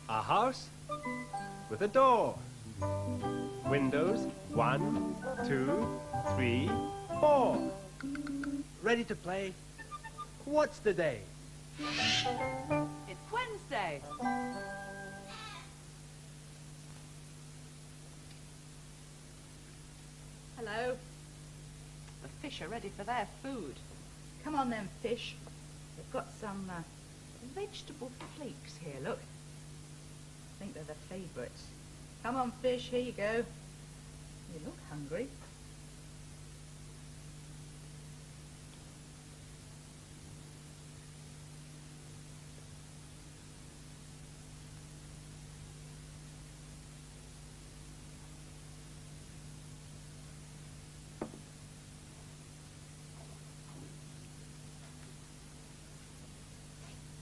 A house with a door. Windows 1, 2, 3, 4. Ready to play? What's the day? It's Wednesday. Hello. The fish are ready for their food. Come on then, fish. We've got some vegetable flakes here, look. I think they're the favourites. Come on, fish, here you go. You look hungry.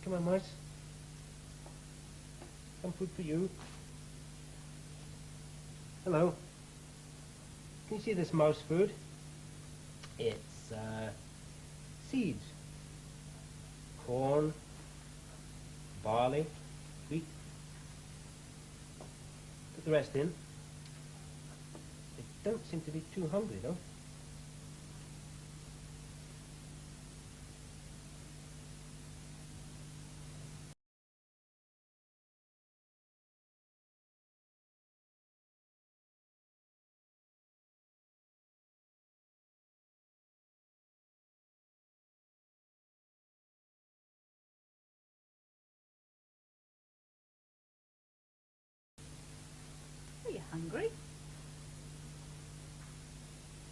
Come on, mice. Some food for you. Hello. Can you see this mouse food? It's seeds. Corn, barley, wheat. Put the rest in. They don't seem to be too hungry, though. Are you hungry?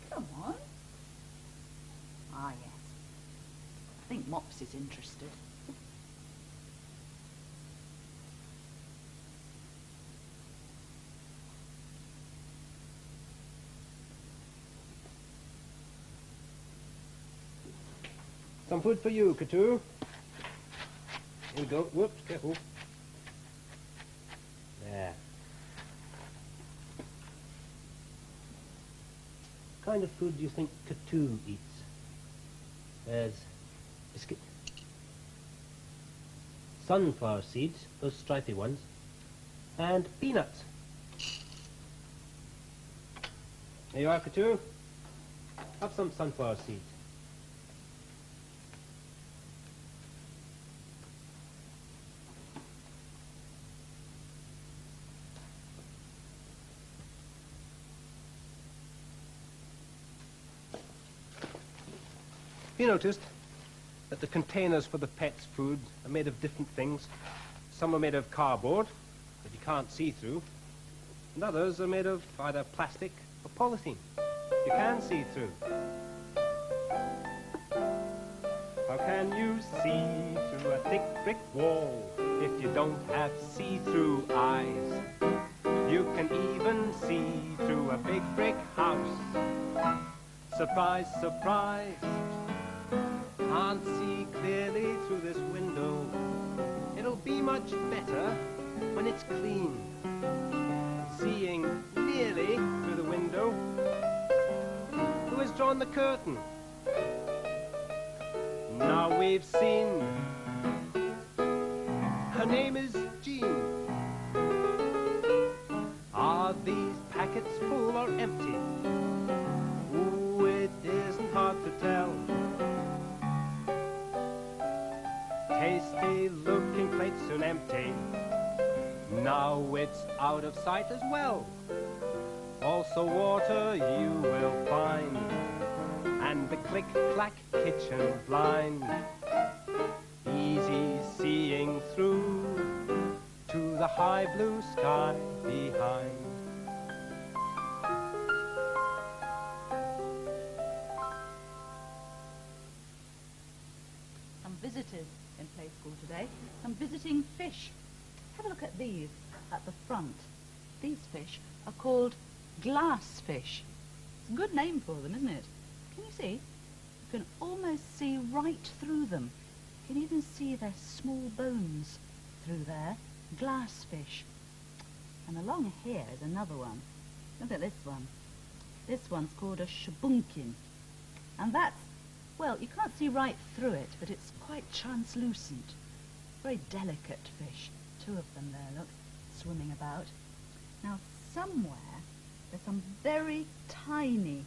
Come on. Ah, yes. I think Mops is interested. Some food for you, Katu. Here we go. Whoops, careful. There. What kind of food do you think Katu eats? There's biscuit, sunflower seeds, those stripy ones, and peanuts. There you are, Katu. Have some sunflower seeds. Have you noticed that the containers for the pets' food are made of different things? Some are made of cardboard that you can't see through, and others are made of either plastic or polythene you can see through. How can you see through a thick brick wall if you don't have see-through eyes? You can even see through a big brick house. Surprise, surprise. Can't see clearly through this window. It'll be much better when it's clean. Seeing nearly through the window. Who has drawn the curtain? Now we've seen. Her name is Jean. Are these packets full or empty? Ooh, it isn't hard to tell. Tasty looking plate soon empty. Now it's out of sight as well. Also water you will find, and the click-clack kitchen blind. Easy seeing through to the high blue sky behind. Some visitors in play school today. Some visiting fish. Have a look at these at the front. These fish are called glass fish. It's a good name for them, isn't it? Can you see? You can almost see right through them. You can even see their small bones through there. Glass fish. And along here is another one. Look at this one. This one's called a shabunkin. And that's, well, you can't see right through it, but it's quite translucent. Very delicate fish two of them there, look, swimming about. Now, somewhere there's some very tiny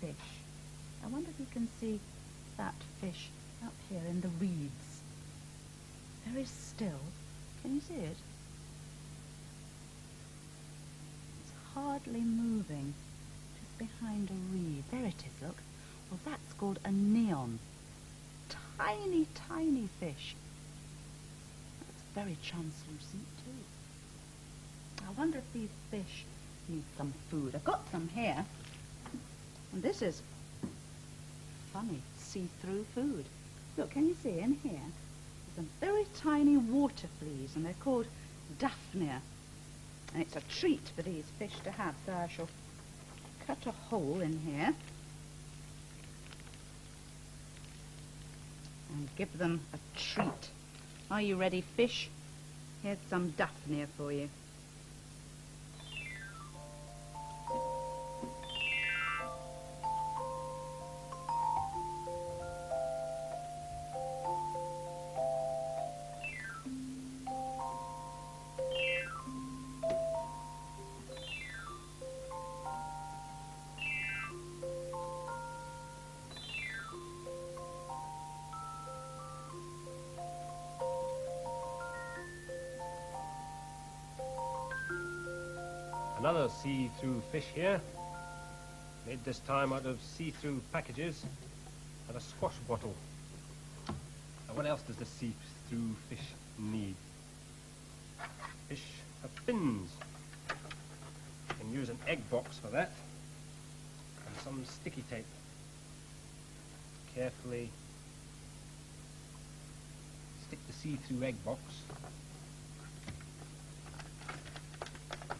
fish. I wonder if you can see that fish up here in the reeds. Very still. Can you see it? It's hardly moving, just behind a reed. There it is, look. Well, that's called a neon. Tiny, tiny fish. That's very translucent too. I wonder if these fish need some food. I've got some here. And this is funny, see-through food. Look, can you see in here? There's some very tiny water fleas, and they're called Daphnia. And it's a treat for these fish to have, so I shall cut a hole in here and give them a treat. Are you ready, fish? Here's some Daphnia for you. Another see-through fish here, made this time out of see-through packages and a squash bottle. Now, what else does the see-through fish need? Fish have fins. You can use an egg box for that, and some sticky tape. Carefully stick the see-through egg box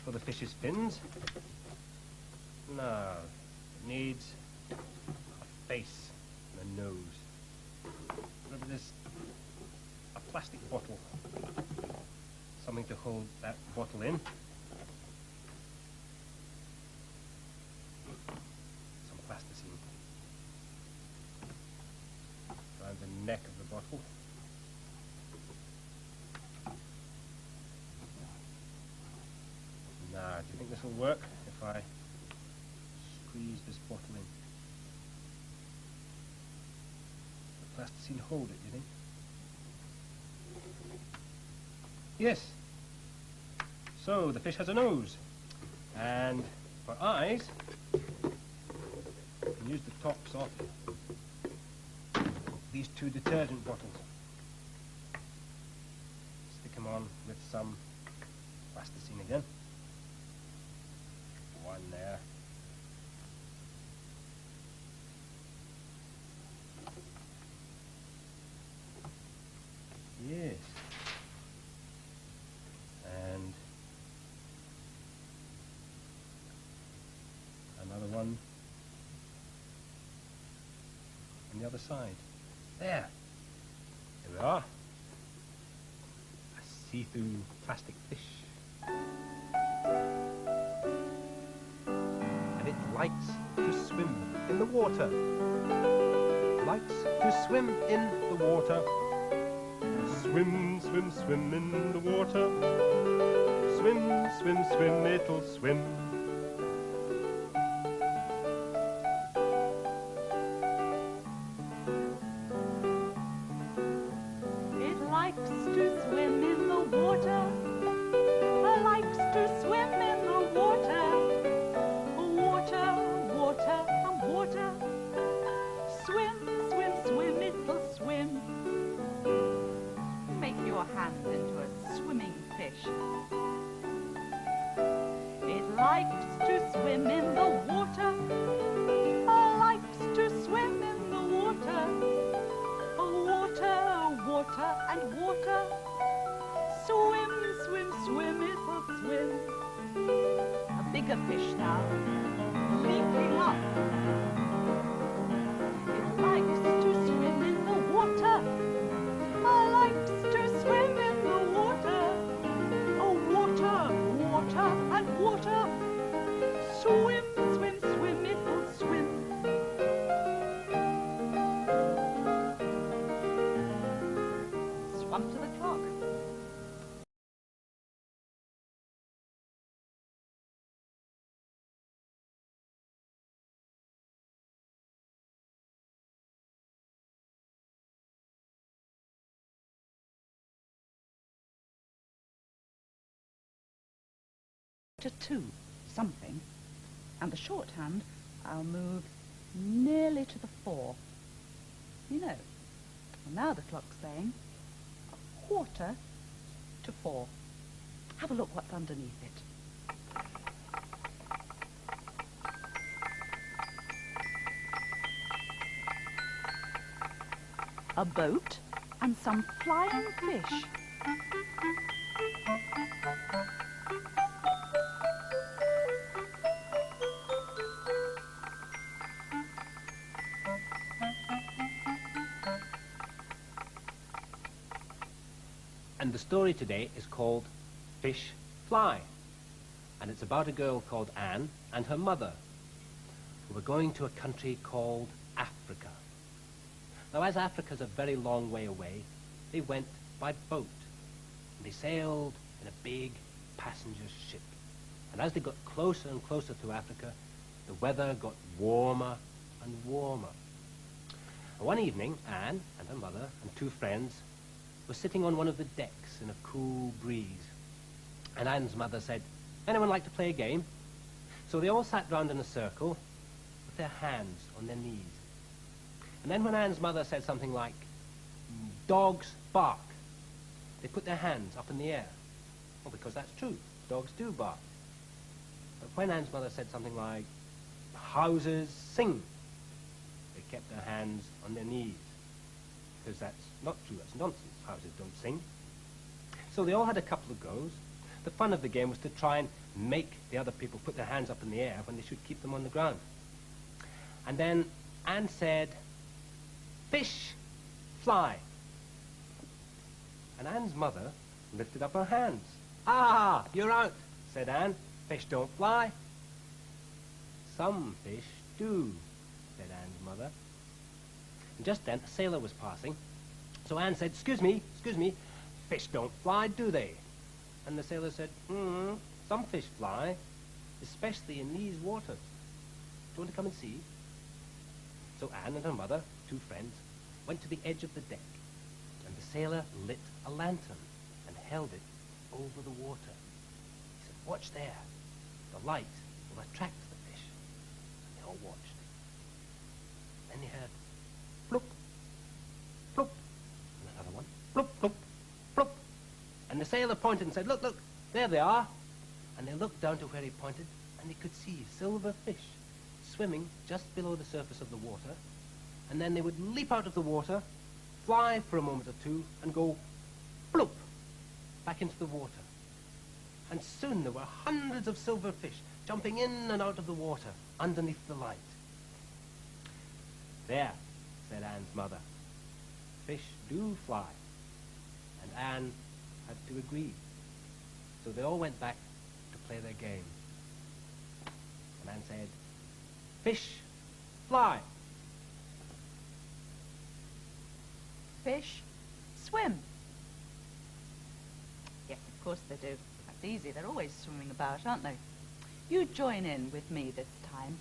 for the fish's fins. Now, it needs a face and a nose. Remember this, a plastic bottle, something to hold that bottle in. Some plasticine around the neck of the bottle. Now, do you think this will work if I squeeze this bottle in? The plasticine hold it, do you think? Yes. So, the fish has a nose. And for eyes, you can use the tops of these two detergent bottles. Stick them on with some plasticine again. One there. Yes. And another one on the other side. There. Here we are. A see-through plastic fish. It likes to swim in the water. Likes to swim in the water. Swim, swim, swim in the water. Swim, swim, swim, it'll swim. It likes to swim in the water. It likes to swim in the water. Water, and water. Swim, swim, swim, it'll swim. Make your hand into a swimming fish. It likes to swim in the water. Likes to swim in the water. Water, water, and water. Swim, swim, swim, it'll swim. A bigger fish now, leaping up. It likes to swim in the water. Likes to swim in the water. Oh, water, water, and water. Swim, swim, swim, it'll swim. Swum to the clock. to 2, something. And the shorthand, I'll move nearly to the 4. You know. And now the clock's saying 3:45. Have a look what's underneath it. A boat and some flying fish. And the story today is called Fish Fly. And it's about a girl called Anne and her mother, who were going to a country called Africa. Now, as Africa's a very long way away, they went by boat. And they sailed in a big passenger ship. And as they got closer and closer to Africa, the weather got warmer and warmer. And one evening, Anne and her mother and 2 friends were sitting on one of the decks in a cool breeze. And Anne's mother said, "Anyone like to play a game?" So they all sat round in a circle with their hands on their knees. And then when Anne's mother said something like, "Dogs bark," they put their hands up in the air. Well, because that's true. Dogs do bark. But when Anne's mother said something like, "Houses sing," they kept their hands on their knees. Because that's not true, that's nonsense. Houses don't sing. So they all had a couple of goes. The fun of the game was to try and make the other people put their hands up in the air when they should keep them on the ground. And then Anne said, "Fish fly." And Anne's mother lifted up her hands. "Ah, you're out," said Anne. "Fish don't fly." "Some fish do," said Anne's mother. And just then a sailor was passing. So Anne said, excuse me, fish don't fly, do they?" And the sailor said, "Some fish fly, especially in these waters. Do you want to come and see?" So Anne and her mother, 2 friends, went to the edge of the deck, and the sailor lit a lantern and held it over the water. He said, "Watch there. The light will attract the fish." And they all watched. Then they heard plop, plop, and another one, plop, plop, plop. And the sailor pointed and said, "Look, look, there they are." And they looked down to where he pointed, and they could see silver fish swimming just below the surface of the water. And then they would leap out of the water, fly for a moment or 2, and go bloop back into the water. And soon there were hundreds of silver fish jumping in and out of the water underneath the light. "There," said Anne's mother. "Fish do fly." And Anne had to agree. So they all went back to play their game. And Anne said, "Fish fly." Fish swim. Yes, of course they do. That's easy. They're always swimming about, aren't they? You join in with me this time,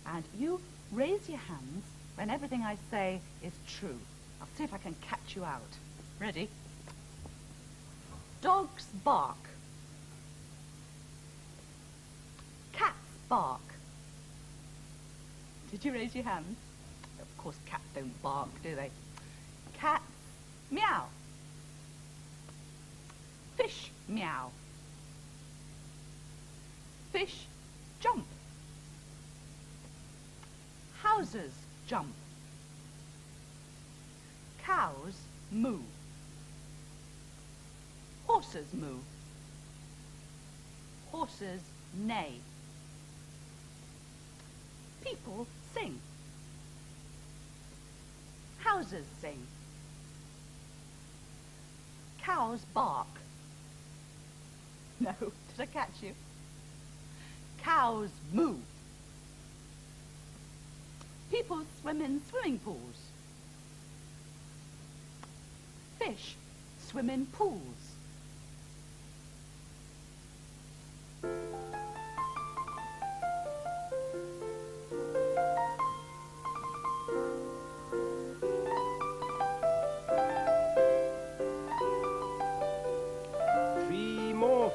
and you raise your hands when everything I say is true. I'll see if I can catch you out. Ready? Dogs bark. Cats bark. Did you raise your hands? Of course cats don't bark, do they? Cats meow. Fish meow. Fish jump. Houses jump. Cows moo. Horses moo. Horses neigh. People sing. Houses sing. Cows bark. No, did I catch you? Cows moo. People swim in swimming pools. Fish swim in pools.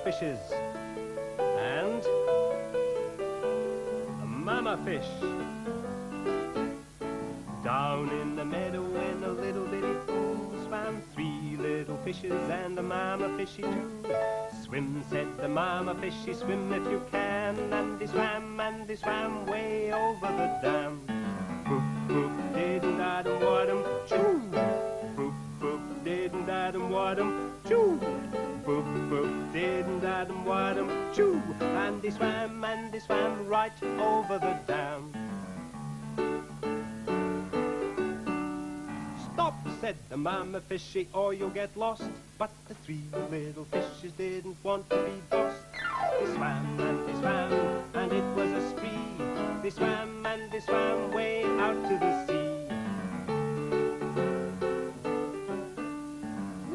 Fishes. And mama fish. Down in the meadow in a little bitty pool swam 3 little fishes and a mama fishy too. Swim, said the mama fishy, swim if you can. And they swam way over the dam. Boop, boop, didn't Adam wadum, choo. Boop, boop, didn't Adam wadum, choo. Boop, boop, didn't Adam wadum, choo. And they swam right over the dam. Stop, said the mama fishy, or you'll get lost. But the 3 little fishes didn't want to be lost. They swam, and it was a spree. They swam way out to the sea.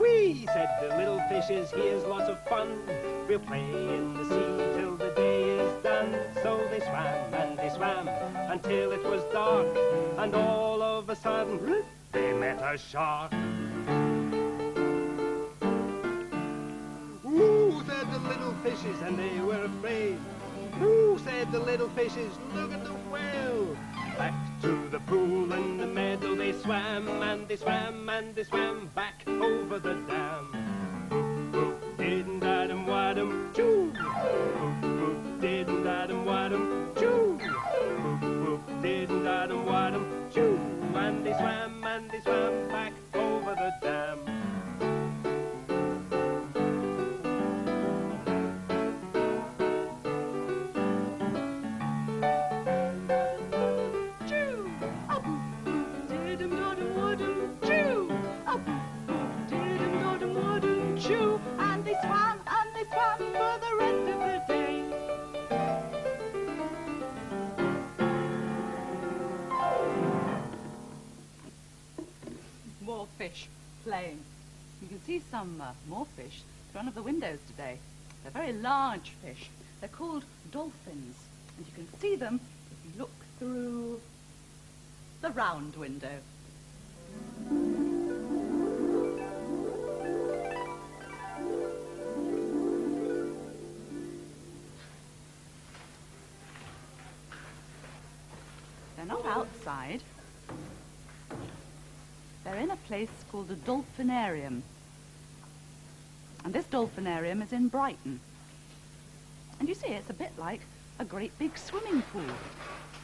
Whee, said the little fishes, here's lots of fun. We'll play in the sea till the day is done. So they swam until it was dark. And all of a sudden, they met a shark. Ooh, said the little fishes, and they were afraid. Ooh, said the little fishes, look at the whale. Back to the pool in the meadow they swam, and they swam back over the dam. Boop, boop, didn't Adam wadum, choo. Boop, boop, didn't Adam wadum, choo. Boop, boop, didn't Adam wadum, choo. And they swam back over the dam. And they swam for the rest of the day. More fish playing. You can see some more fish through one of the windows today. They're very large fish. They're called dolphins. And you can see them if you look through the round window. They're not outside. They're in a place called the Dolphinarium. And this Dolphinarium is in Brighton. And you see, it's a bit like a great big swimming pool.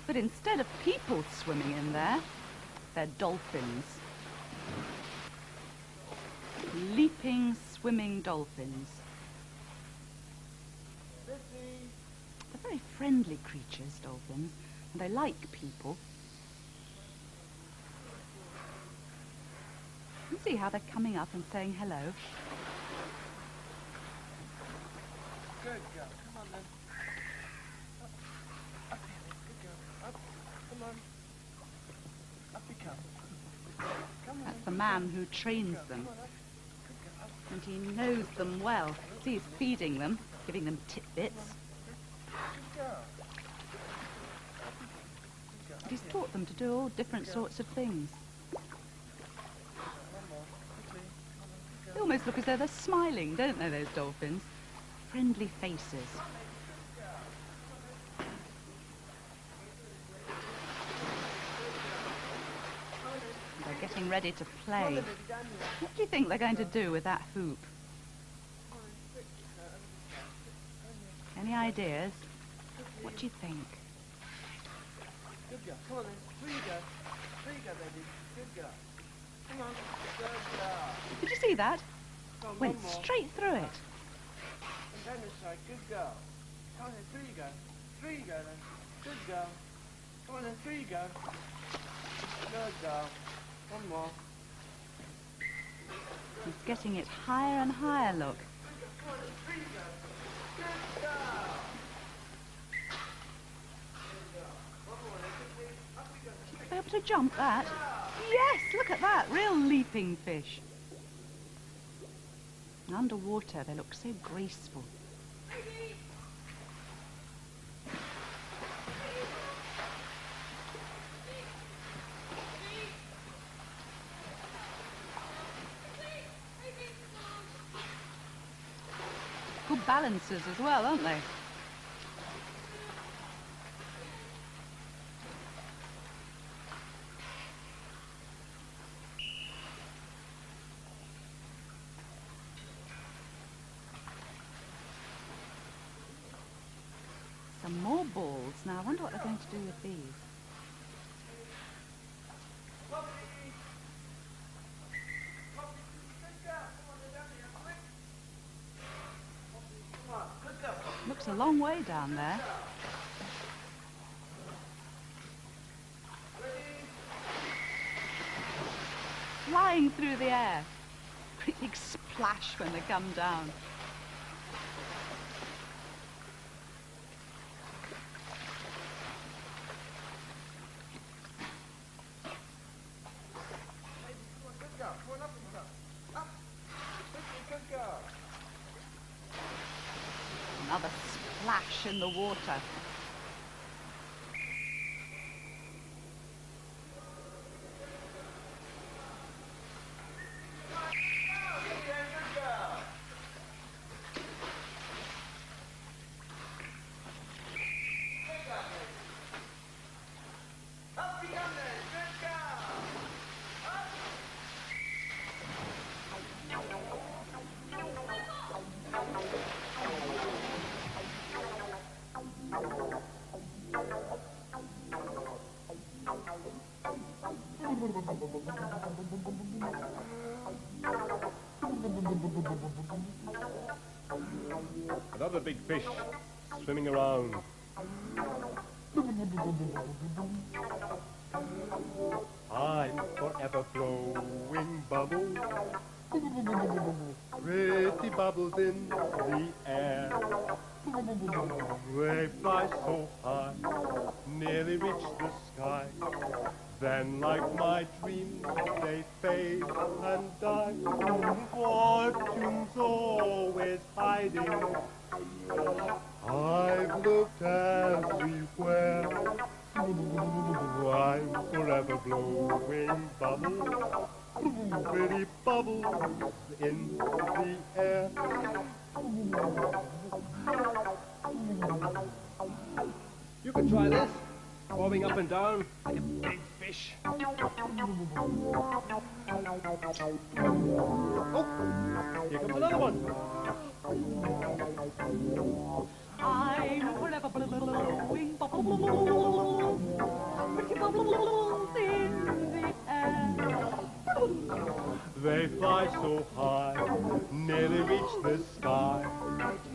But instead of people swimming in there, they're dolphins. Leaping, swimming dolphins. They're very friendly creatures, dolphins. And they like people. You see how they're coming up and saying hello. Good girl. Come on then. Up here. Good girl. Up. Come on. Up you come. Come on. That's the man who trains them. And he knows them well. See, he's feeding them, giving them tidbits. Good girl. And he's taught them to do all different sorts of things. They almost look as though they're smiling, don't they, those dolphins? Friendly faces. They're getting ready to play. What do you think they're going to do with that hoop? Any ideas? What do you think? Good girl. Come on then. Through you go. Through you go, baby. Good girl. Come on. Good girl. Did you see that? Come on, Went one more. straight through it. And down this side. Good girl. Come on then. Through you go. Through you go then. Good girl. Come on then. Through you go. Good girl. One more. He's getting it higher and higher, look. Come on then. Through you go. Good girl. Be able to jump that? Yes, look at that, real leaping fish. And underwater, they look so graceful. Good balancers as well, aren't they? Some more balls. Now, I wonder what they're going to do with these. Looks a long way down there. Flying through the air. Great big splash when they come down. Another splash in the water. Another big fish swimming around. I'm forever blowing bubbles, pretty bubbles in the air. They fly so high, nearly reach the sky. Then, like my dreams, they fade and die. Fortune's always hiding. I've looked everywhere. I'm forever blowing bubbles, pretty bubbles in the air. You can try this, bobbing up and down like a big fish. Oh, here comes another one. I'm forever blowing bubbles, pretty bubbles in the air. They fly so high, nearly reach the sky.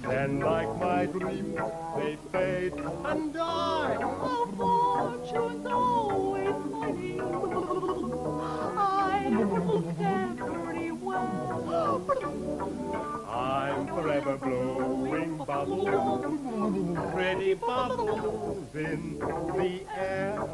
Then, like my dreams, they fade and die. Oh, fortune's always hiding. I've looked everywhere. I'm forever blowing bubbles, pretty bubbles in the air.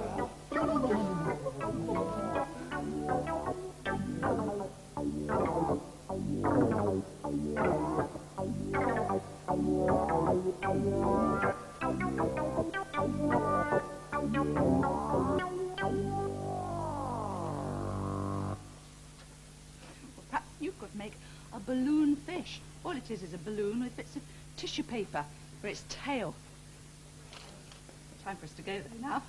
Perhaps you could make a balloon fish. All it is a balloon with bits of tissue paper for its tail. Time for us to go there now.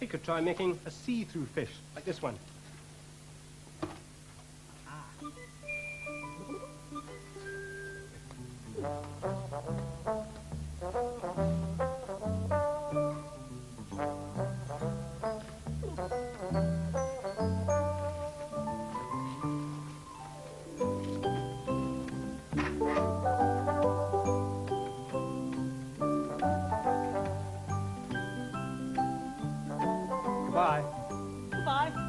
We could try making a see-through fish, like this one. Goodbye. Goodbye.